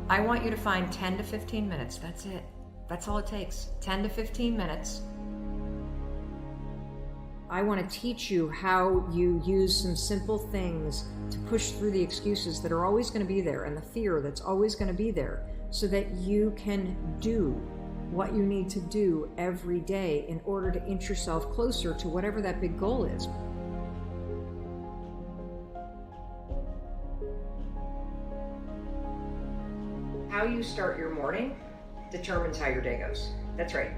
I want you to find 10 to 15 minutes. That's it. That's all it takes. 10 to 15 minutes. I want to teach you how you use some simple things to push through the excuses that are always going to be there and the fear that's always going to be there, so that you can do what you need to do every day in order to inch yourself closer to whatever that big goal is. How you start your morning determines how your day goes. That's right.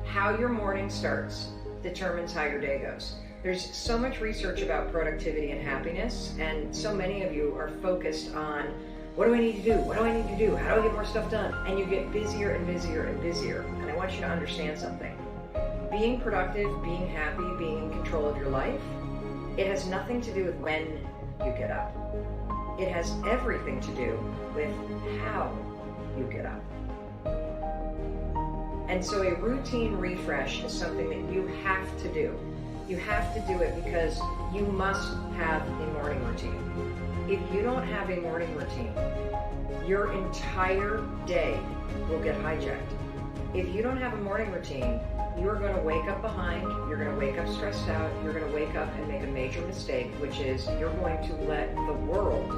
How your morning starts determines how your day goes. There's so much research about productivity and happiness, and so many of you are focused on, what do I need to do? What do I need to do? How do I get more stuff done? And you get busier and busier and busier. And I want you to understand something. Being productive, being happy, being in control of your life, it has nothing to do with when you get up. It has everything to do with how you get up. And so a routine refresh is something that you have to do. You have to do it because you must have a morning routine. If you don't have a morning routine, your entire day will get hijacked. If you don't have a morning routine, you're going to wake up behind, you're going to wake up stressed out, you're going to wake up and make a major mistake, which is you're going to let the world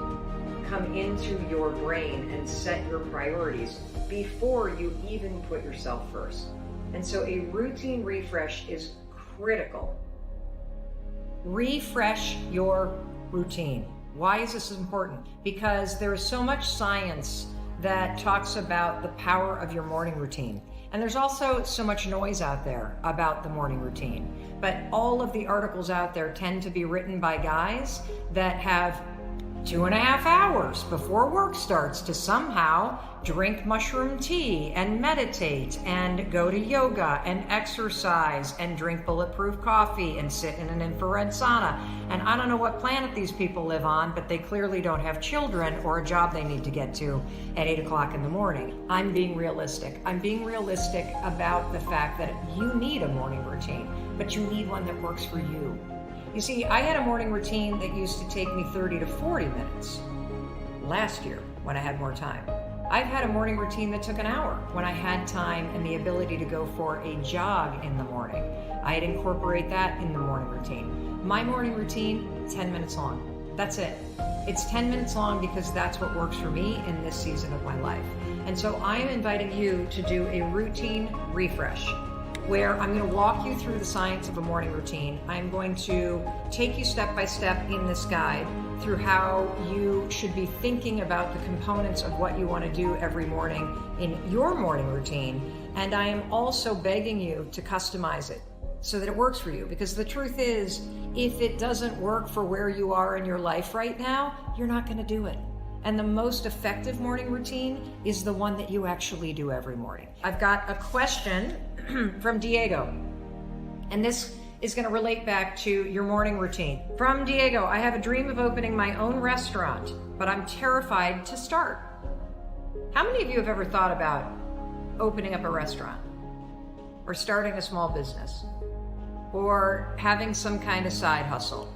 come into your brain and set your priorities before you even put yourself first. And so a routine refresh is critical. Refresh your routine. Why is this important? Because there is so much science that talks about the power of your morning routine. And there's also so much noise out there about the morning routine. But all of the articles out there tend to be written by guys that have 2.5 hours before work starts to somehow drink mushroom tea and meditate and go to yoga and exercise and drink bulletproof coffee and sit in an infrared sauna. And I don't know what planet these people live on, but they clearly don't have children or a job they need to get to at 8 o'clock in the morning. I'm being realistic. I'm being realistic about the fact that you need a morning routine, but you need one that works for you. You see, I had a morning routine that used to take me 30 to 40 minutes last year when I had more time. I've had a morning routine that took an hour when I had time and the ability to go for a jog in the morning. I'd incorporate that in the morning routine. My morning routine, 10 minutes long. That's it. It's 10 minutes long because that's what works for me in this season of my life. And so I am inviting you to do a routine refresh, where I'm going to walk you through the science of a morning routine. I'm going to take you step by step in this guide through how you should be thinking about the components of what you want to do every morning in your morning routine. And I am also begging you to customize it so that it works for you. Because the truth is, if it doesn't work for where you are in your life right now, you're not going to do it. And the most effective morning routine is the one that you actually do every morning. I've got a question from Diego, and this is going to relate back to your morning routine. From Diego, I have a dream of opening my own restaurant, but I'm terrified to start. How many of you have ever thought about opening up a restaurant or starting a small business or having some kind of side hustle?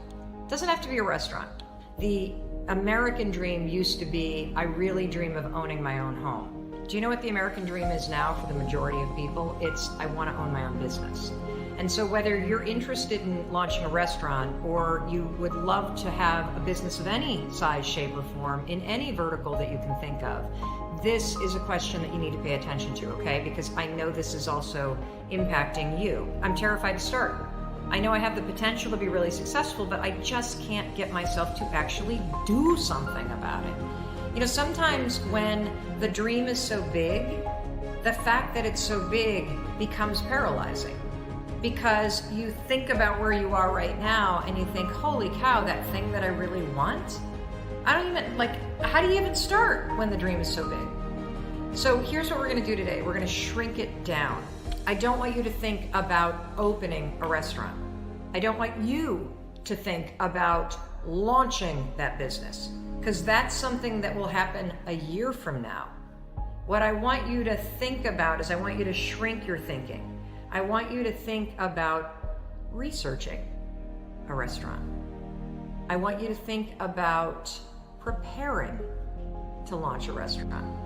It doesn't have to be a restaurant. The American dream used to be, I really dream of owning my own home. Do you know what the American dream is now for the majority of people? It's, I want to own my own business. And so whether you're interested in launching a restaurant or you would love to have a business of any size, shape, or form in any vertical that you can think of, this is a question that you need to pay attention to, okay? Because I know this is also impacting you. I'm terrified to start. I know I have the potential to be really successful, but I just can't get myself to actually do something about it. You know, sometimes when the dream is so big, the fact that it's so big becomes paralyzing, because you think about where you are right now and you think, holy cow, that thing that I really want? I don't even, how do you even start when the dream is so big? So here's what we're gonna do today. We're gonna shrink it down. I don't want you to think about opening a restaurant. I don't want you to think about launching that business, because that's something that will happen a year from now. What I want you to think about is I want you to shrink your thinking. I want you to think about researching a restaurant. I want you to think about preparing to launch a restaurant.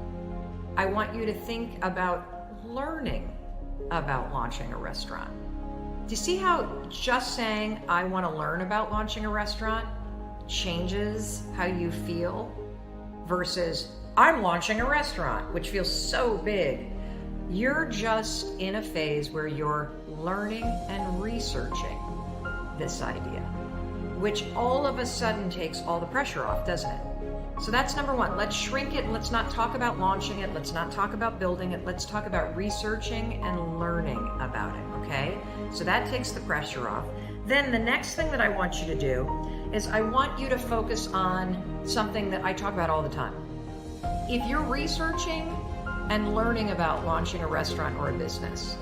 I want you to think about learning about launching a restaurant. Do you see how just saying, I want to learn about launching a restaurant changes how you feel versus, I'm launching a restaurant, which feels so big. You're just in a phase where you're learning and researching this idea, which all of a sudden takes all the pressure off, doesn't it? So that's number one. Let's shrink it. Let's not talk about launching it. Let's not talk about building it. Let's talk about researching and learning about it, okay? So that takes the pressure off. Then the next thing that I want you to do is I want you to focus on something that I talk about all the time. If you're researching and learning about launching a restaurant or a business,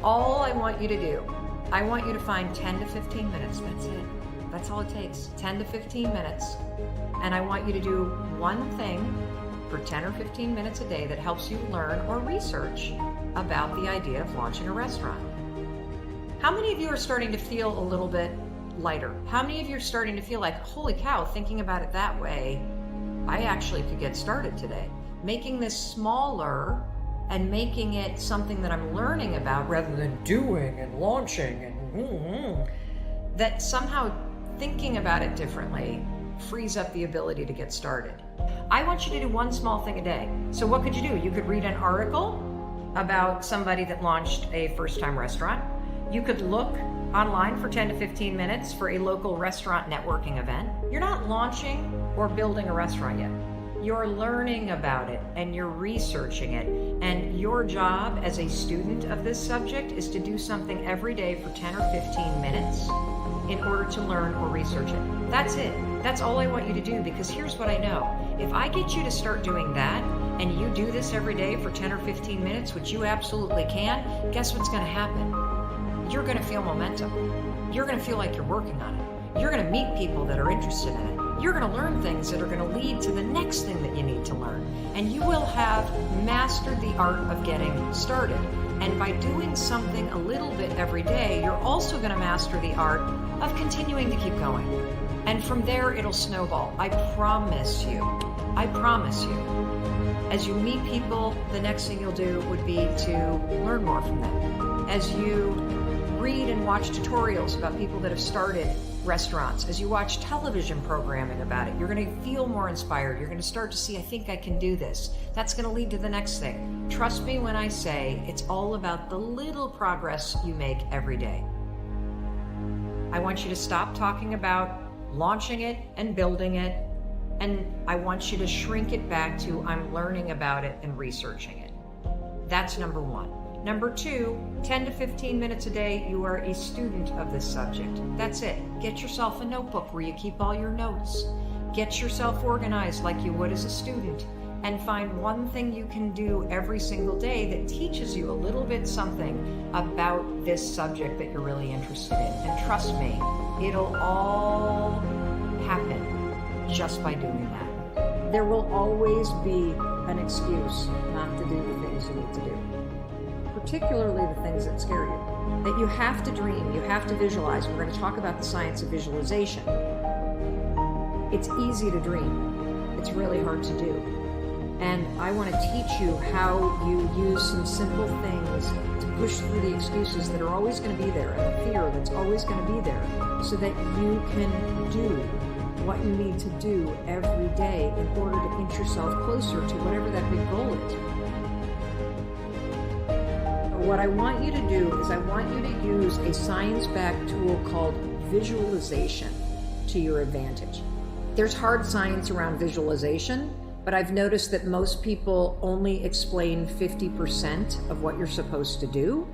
all I want you to do, I want you to find 10 to 15 minutes. That's it. That's all it takes, 10 to 15 minutes. And I want you to do one thing for 10 or 15 minutes a day that helps you learn or research about the idea of launching a restaurant. How many of you are starting to feel a little bit lighter? How many of you are starting to feel like, holy cow, thinking about it that way, I actually could get started today? Making this smaller and making it something that I'm learning about rather than doing and launching and that somehow thinking about it differently frees up the ability to get started. I want you to do one small thing a day. So what could you do? You could read an article about somebody that launched a first-time restaurant. You could look online for 10 to 15 minutes for a local restaurant networking event. You're not launching or building a restaurant yet. You're learning about it and you're researching it. And your job as a student of this subject is to do something every day for 10 or 15 minutes in order to learn or research it. That's it. That's all I want you to do, because here's what I know. If I get you to start doing that and you do this every day for 10 or 15 minutes, which you absolutely can, guess what's going to happen? You're going to feel momentum. You're going to feel like you're working on it. You're going to meet people that are interested in it. You're going to learn things that are going to lead to the next thing that you need to learn. And you will have mastered the art of getting started. And by doing something a little bit every day, you're also going to master the art of continuing to keep going. And from there, it'll snowball. I promise you. I promise you. As you meet people, the next thing you'll do would be to learn more from them. As you read and watch tutorials about people that have started restaurants, as you watch television programming about it, you're going to feel more inspired. You're going to start to see, I think I can do this. That's going to lead to the next thing. Trust me when I say it's all about the little progress you make every day. I want you to stop talking about launching it and building it, and I want you to shrink it back to I'm learning about it and researching it. That's number one. Number two, 10 to 15 minutes a day, you are a student of this subject. That's it. Get yourself a notebook where you keep all your notes. Get yourself organized like you would as a student, and find one thing you can do every single day that teaches you a little bit something about this subject that you're really interested in. And trust me, it'll all happen just by doing that. There will always be an excuse not to do the things you need to do. Particularly the things that scare you. That you have to dream, you have to visualize. We're going to talk about the science of visualization. It's easy to dream. It's really hard to do. And I want to teach you how you use some simple things to push through the excuses that are always going to be there and the fear that's always going to be there, so that you can do what you need to do every day in order to inch yourself closer to whatever that big goal is. What I want you to do is I want you to use a science-backed tool called visualization to your advantage. There's hard science around visualization, but I've noticed that most people only explain 50% of what you're supposed to do.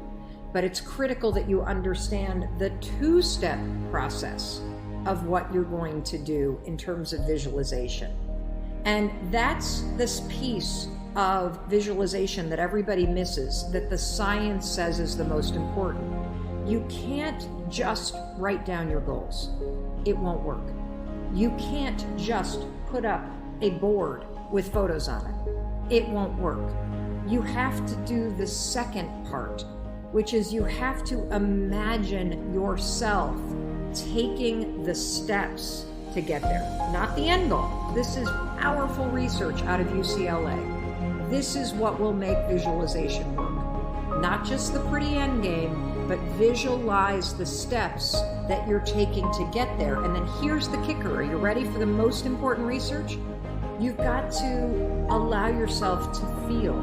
But it's critical that you understand the two-step process of what you're going to do in terms of visualization. And that's this piece of visualization that everybody misses, that the science says is the most important. You can't just write down your goals. It won't work. You can't just put up a board with photos on it. It won't work. You have to do the second part, which is you have to imagine yourself taking the steps to get there. Not the end goal. This is powerful research out of UCLA. This is what will make visualization work. Not just the pretty end game, but visualize the steps that you're taking to get there. And then here's the kicker. Are you ready for the most important research? You've got to allow yourself to feel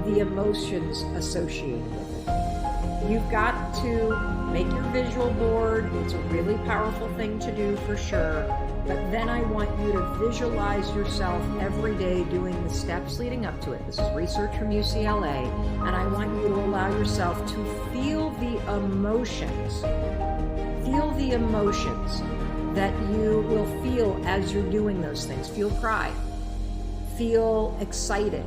the emotions associated with it. You've got to make your visual board. It's a really powerful thing to do for sure. But then I want you to visualize yourself every day doing the steps leading up to it. This is research from UCLA. And I want you to allow yourself to feel the emotions. Feel the emotions that you will feel as you're doing those things. Feel pride. Feel excited.